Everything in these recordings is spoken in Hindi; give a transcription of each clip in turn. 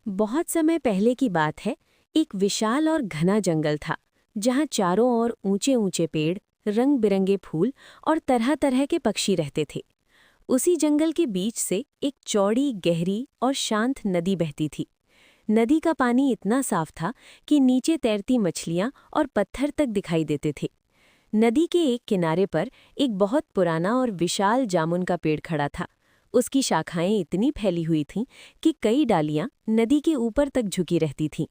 बहुत समय पहले की बात है। एक विशाल और घना जंगल था जहाँ चारों ओर ऊंचे ऊंचे पेड़, रंग बिरंगे फूल और तरह तरह के पक्षी रहते थे। उसी जंगल के बीच से एक चौड़ी, गहरी और शांत नदी बहती थी। नदी का पानी इतना साफ था कि नीचे तैरती मछलियां और पत्थर तक दिखाई देते थे। नदी के एक किनारे पर एक बहुत पुराना और विशाल जामुन का पेड़ खड़ा था। उसकी शाखाएं इतनी फैली हुई थीं कि कई डालियां नदी के ऊपर तक झुकी रहती थीं।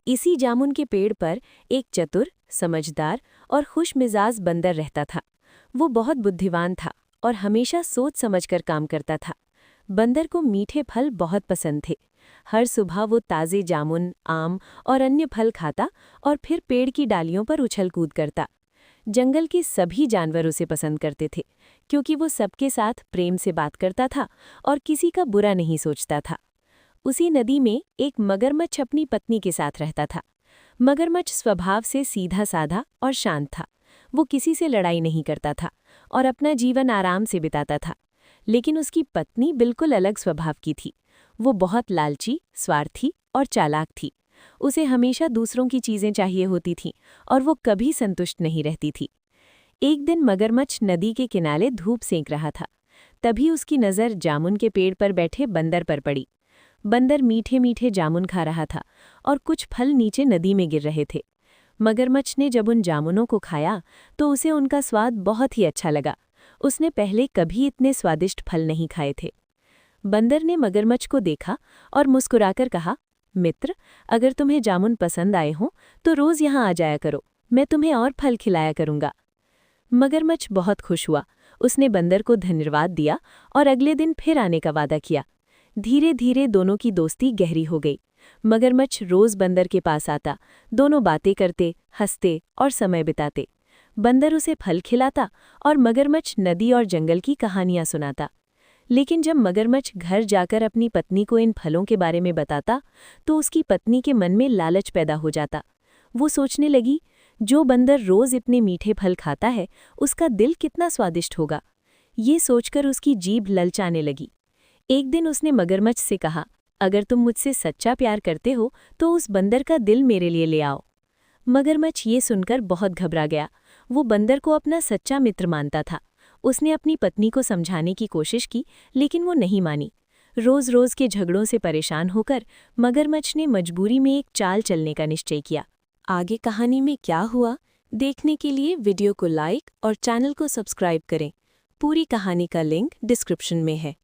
इसी जामुन के पेड़ पर एक चतुर, समझदार और खुशमिजाज बंदर रहता था। वो बहुत बुद्धिमान था और हमेशा सोच समझकर काम करता था। बंदर को मीठे फल बहुत पसंद थे। हर सुबह वो ताज़े जामुन, आम और अन्य फल खाता और फिर पेड़ की डालियों पर उछल कूद करता। जंगल के सभी जानवर उसे पसंद करते थे क्योंकि वो सबके साथ प्रेम से बात करता था और किसी का बुरा नहीं सोचता था। उसी नदी में एक मगरमच्छ अपनी पत्नी के साथ रहता था। मगरमच्छ स्वभाव से सीधा साधा और शांत था। वो किसी से लड़ाई नहीं करता था और अपना जीवन आराम से बिताता था। लेकिन उसकी पत्नी बिल्कुल अलग स्वभाव की थी। वो बहुत लालची, स्वार्थी और चालाक थी। उसे हमेशा दूसरों की चीजें चाहिए होती थीं और वो कभी संतुष्ट नहीं रहती थी। एक दिन मगरमच्छ नदी के किनारे धूप सेंक रहा था। तभी उसकी नज़र जामुन के पेड़ पर बैठे बंदर पर पड़ी। बंदर मीठे मीठे जामुन खा रहा था और कुछ फल नीचे नदी में गिर रहे थे। मगरमच्छ ने जब उन जामुनों को खाया तो उसे उनका स्वाद बहुत ही अच्छा लगा। उसने पहले कभी इतने स्वादिष्ट फल नहीं खाए थे। बंदर ने मगरमच्छ को देखा और मुस्कुराकर कहा, मित्र, अगर तुम्हें जामुन पसंद आए हों तो रोज यहाँ आ जाया करो। मैं तुम्हें और फल खिलाया करूँगा। मगरमच्छ बहुत खुश हुआ। उसने बंदर को धन्यवाद दिया और अगले दिन फिर आने का वादा किया। धीरे धीरे दोनों की दोस्ती गहरी हो गई। मगरमच्छ रोज बंदर के पास आता। दोनों बातें करते, हंसते और समय बिताते। बंदर उसे फल खिलाता और मगरमच्छ नदी और जंगल की कहानियां सुनाता। लेकिन जब मगरमच्छ घर जाकर अपनी पत्नी को इन फलों के बारे में बताता तो उसकी पत्नी के मन में लालच पैदा हो जाता। वो सोचने लगी, जो बंदर रोज इतने मीठे फल खाता है उसका दिल कितना स्वादिष्ट होगा। ये सोचकर उसकी जीभ ललचाने लगी। एक दिन उसने मगरमच्छ से कहा, अगर तुम मुझसे सच्चा प्यार करते हो तो उस बंदर का दिल मेरे लिए ले आओ। मगरमच्छ ये सुनकर बहुत घबरा गया। वो बंदर को अपना सच्चा मित्र मानता था। उसने अपनी पत्नी को समझाने की कोशिश की लेकिन वो नहीं मानी। रोज रोज के झगड़ों से परेशान होकर मगरमच्छ ने मजबूरी में एक चाल चलने का निश्चय किया। आगे कहानी में क्या हुआ देखने के लिए वीडियो को लाइक और चैनल को सब्सक्राइब करें। पूरी कहानी का लिंक डिस्क्रिप्शन में है।